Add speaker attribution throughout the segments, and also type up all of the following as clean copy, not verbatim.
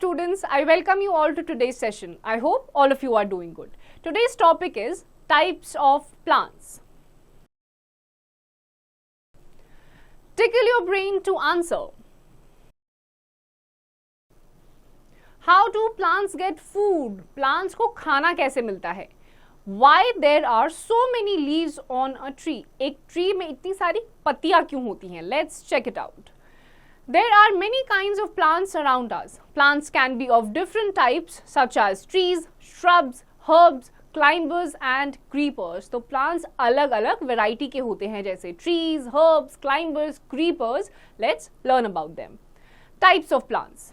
Speaker 1: students, I welcome you all to today's session. I hope all of you are doing good. Today's topic is types of plants. Tickle your brain to answer. How do plants get food? Plants को खाना कैसे मिलता है? Why there are so many leaves on a tree? एक tree में इतनी सारी पत्तियां क्यों होती हैं? Let's check it out. There are many kinds of plants around us. Plants can be of different types such as trees, shrubs, herbs, climbers and creepers. तो plants अलग अलग variety के होते हैं जैसे trees, herbs, climbers, creepers. Let's learn about them. Types of plants.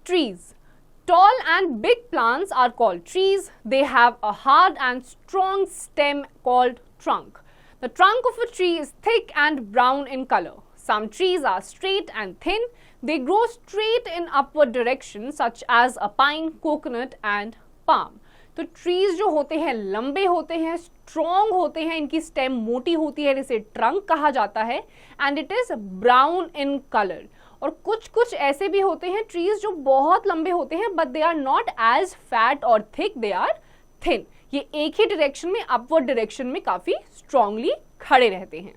Speaker 1: Trees. Tall and big plants are called trees. They have a hard and strong stem called trunk. The trunk of a tree is thick and brown in color. Some trees are straight and thin. They grow straight in upward direction such as a pine, coconut and palm. तो trees जो होते हैं लंबे होते हैं, strong होते हैं, इनकी stem मोटी होती है जिसे trunk कहा जाता है and it is brown in color. और कुछ ऐसे भी होते हैं trees जो बहुत लंबे होते हैं but they are not as fat or thick, they are thin. ये एक ही डायरेक्शन में अपवर्ड डायरेक्शन में काफी स्ट्रांगली खड़े रहते हैं.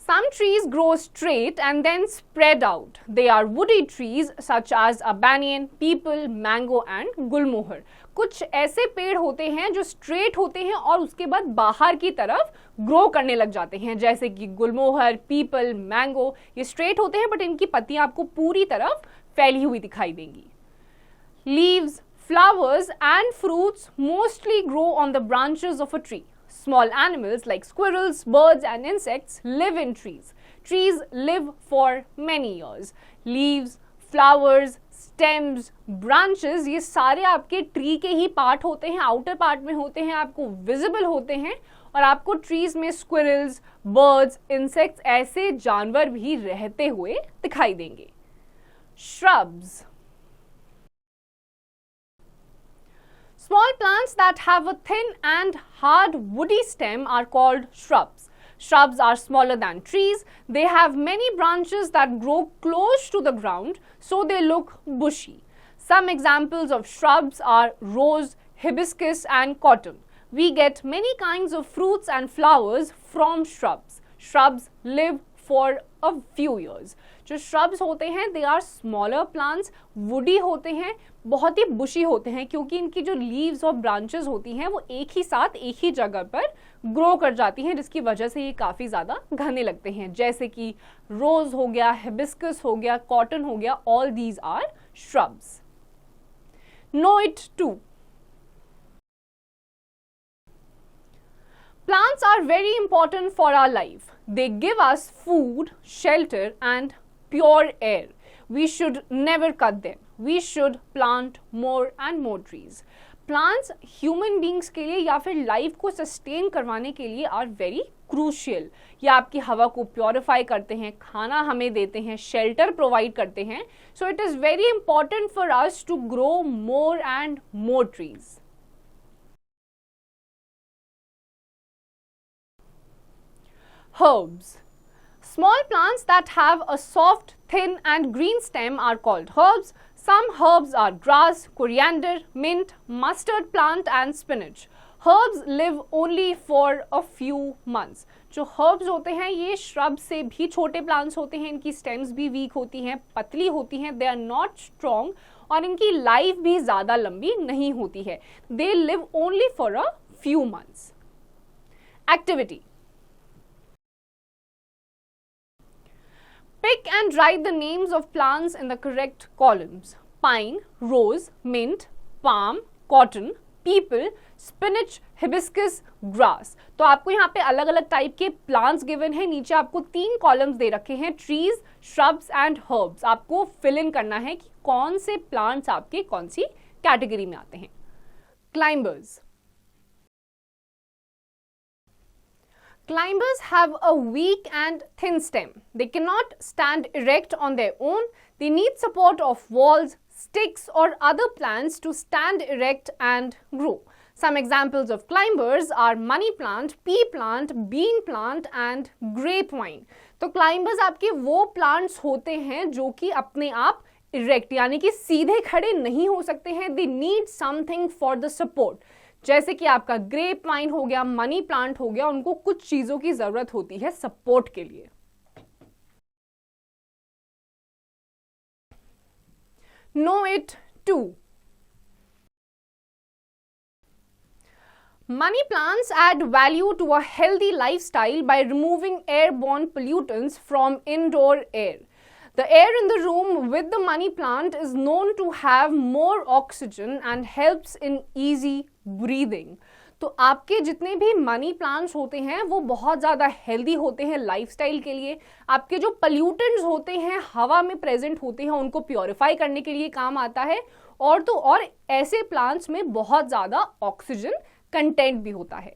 Speaker 1: Some trees grow straight and then spread out. They are woody trees such as a banyan, peepal, mango and gulmohar. कुछ ऐसे पेड़ होते हैं जो स्ट्रेट होते हैं और उसके बाद बाहर की तरफ ग्रो करने लग जाते हैं जैसे कि गुलमोहर, पीपल, मैंगो. ये स्ट्रेट होते हैं बट इनकी पत्तियां आपको पूरी तरफ फैली हुई दिखाई देंगी. Leaves, flowers and fruits mostly grow on the branches of a tree. Small animals like squirrels, birds and insects live in trees. Trees live for many years. Leaves, flowers, stems, branches ये सारे आपके tree के ही part होते हैं, outer part में होते हैं, आपको विजिबल होते हैं और आपको ट्रीज में स्क्विरल्स, बर्ड्स, इंसेक्ट्स ऐसे जानवर भी रहते हुए दिखाई देंगे. Shrubs. Small plants that have a thin and hard woody stem are called shrubs. Shrubs are smaller than trees. They have many branches that grow close to the ground, so they look bushy. Some examples of shrubs are rose, hibiscus and cotton. We get many kinds of fruits and flowers from shrubs. Shrubs live for a few years. जो shrubs होते हैं they are smaller plants, woody होते हैं, बहुत ही bushy होते हैं क्योंकि इनकी जो leaves और branches होती हैं वो एक ही साथ एक ही जगह पर grow कर जाती हैं जिसकी वजह से ये काफ़ी ज़्यादा घने लगते हैं जैसे कि rose हो गया, hibiscus हो गया, cotton हो गया, all these are shrubs. Know it too. Plants are very important for our life. They give us food, shelter and pure air. We should never cut them. We should plant more and more trees. Plants human beings के लिए या फिर life को sustain करवाने के लिए are very crucial. ये आपकी हवा को प्योरीफाई करते हैं, खाना हमें देते हैं, शेल्टर प्रोवाइड करते हैं. So it is very important for us to grow more and more trees. Herbs. Small plants that have a soft, thin and green stem are called herbs. Some herbs are grass, coriander, mint, mustard plant and spinach. Herbs live only for a few months. जो herbs होते हैं ये shrub से भी छोटे plants होते हैं, इनकी stems भी weak होती हैं, पतली होती हैं, they are not strong और इनकी life भी ज़्यादा लंबी नहीं होती है. They live only for a few months. Activity. Pick and write the names of plants in the correct columns. Pine, rose, mint, palm, cotton, peepal, spinach, hibiscus, grass. तो आपको यहाँ पे अलग अलग टाइप के प्लांट्स गिवन है. नीचे आपको 3 कॉलम्स दे रखे हैं, ट्रीज, shrubs एंड herbs. आपको फिल इन करना है कि कौन से प्लांट्स आपके कौन सी कैटेगरी में आते हैं. Climbers. Climbers have a weak and thin stem. They cannot stand erect on their own. They need support of walls, sticks or other plants to stand erect and grow. Some examples of climbers are money plant, pea plant, bean plant and grapevine. तो climbers आपके वो plants होते हैं जो कि अपने आप erect यानी कि सीधे खड़े नहीं हो सकते हैं. They need something for the support. जैसे कि आपका ग्रेप वाइन हो गया, मनी प्लांट हो गया, उनको कुछ चीजों की जरूरत होती है सपोर्ट के लिए. Know it too. Money plants add value to a healthy lifestyle by removing airborne pollutants from indoor air. The air in the room with the money plant is known to have more oxygen and helps in easy breathing. तो आपके जितने भी money plants होते हैं वो बहुत ज़्यादा healthy होते हैं लाइफस्टाइल के लिए. आपके जो पल्यूटेंट्स होते हैं हवा में प्रेजेंट होते हैं उनको प्योरीफाई करने के लिए काम आता है. और तो और ऐसे प्लांट्स में बहुत ज़्यादा ऑक्सीजन कंटेंट भी होता है.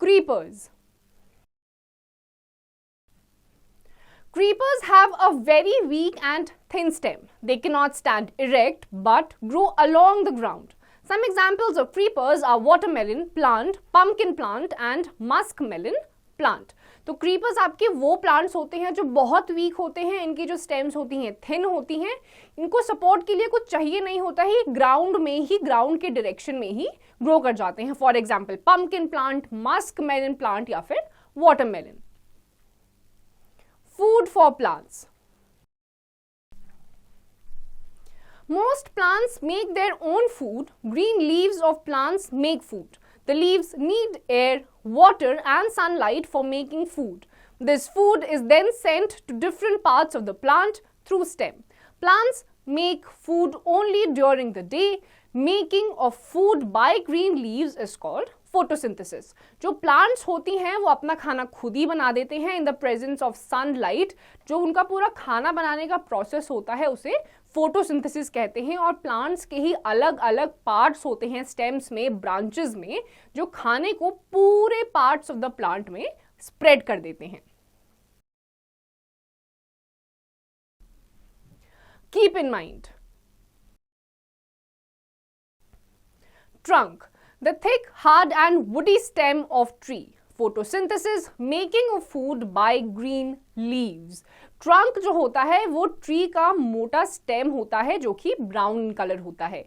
Speaker 1: Creepers. Creepers have a very weak and thin stem. They cannot stand erect but grow along the ground. Some examples of creepers are watermelon plant, pumpkin plant and muskmelon plant. तो creepers आपके वो plants होते हैं जो बहुत weak होते हैं. इनकी जो stems होती हैं thin होती हैं. इनको support के लिए कुछ चाहिए नहीं होता है. ground में ही, ground के direction में ही grow कर जाते हैं. For example, pumpkin plant, muskmelon plant या फिर watermelon. Food for plants. Most plants make their own food. Green leaves of plants make food. The leaves need air, water and sunlight for making food. This food is then sent to different parts of the plant through stem. Plants make food only during the day. Making of food by green leaves is called photosynthesis. जो plants होती हैं वो अपना खाना खुद ही बना देते हैं in the presence of sunlight. जो उनका पूरा खाना बनाने का प्रोसेस होता है उसे फोटोसिंथेसिस कहते हैं. और प्लांट्स के ही अलग अलग पार्ट्स होते हैं स्टेम्स में, ब्रांचेस में, जो खाने को पूरे पार्ट्स ऑफ द प्लांट में स्प्रेड कर देते हैं. Keep in mind. Trunk. The thick, hard and woody stem of tree. Photosynthesis, making of food by green leaves. Trunk जो होता है वो tree का मोटा stem होता है जो कि brown color होता है.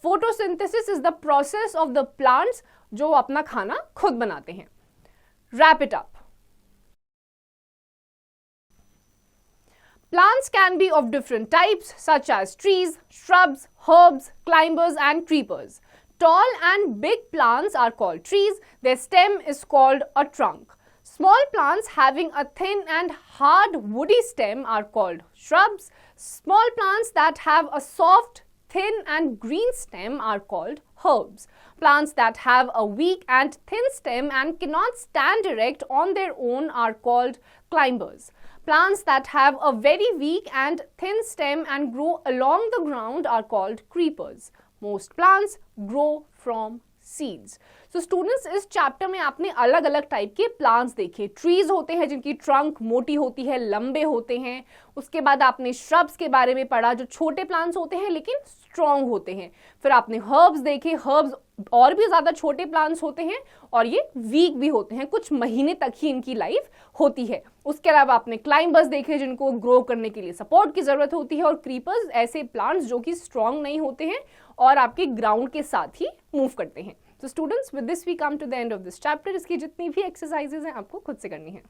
Speaker 1: Photosynthesis is the process of the plants जो अपना खाना खुद बनाते हैं. Wrap it up. Plants can be of different types such as trees, shrubs, herbs, climbers and creepers. Tall and big plants are called trees. Their stem is called a trunk. Small plants having a thin and hard woody stem are called shrubs. Small plants that have a soft, thin and green stem are called herbs. Plants that have a weak and thin stem and cannot stand erect on their own are called climbers. Plants that have a very weak and thin stem and grow along the ground are called creepers. Most plants grow from seeds. So students, इस chapter में आपने अलग अलग type के plants देखे. Trees होते हैं जिनकी ट्रंक मोटी होती है, लंबे होते हैं. उसके बाद आपने श्रब्स के बारे में पढ़ा जो छोटे प्लांट्स होते हैं लेकिन स्ट्रॉन्ग होते हैं. फिर आपने हर्ब्स देखे. हर्ब्स और भी ज़्यादा छोटे प्लांट्स होते हैं और ये वीक भी होते हैं, कुछ महीने तक ही इनकी लाइफ होती है. उसके अलावा आपने क्लाइंबर्स देखे जिनको ग्रो करने के लिए सपोर्ट की ज़रूरत होती है. और क्रीपर्स ऐसे प्लांट्स जो कि स्ट्रॉन्ग नहीं होते हैं और आपके ग्राउंड के साथ ही मूव करते हैं. तो students, with this we come to the end of this chapter. इसकी जितनी भी एक्सरसाइजेज हैं आपको खुद से करनी है.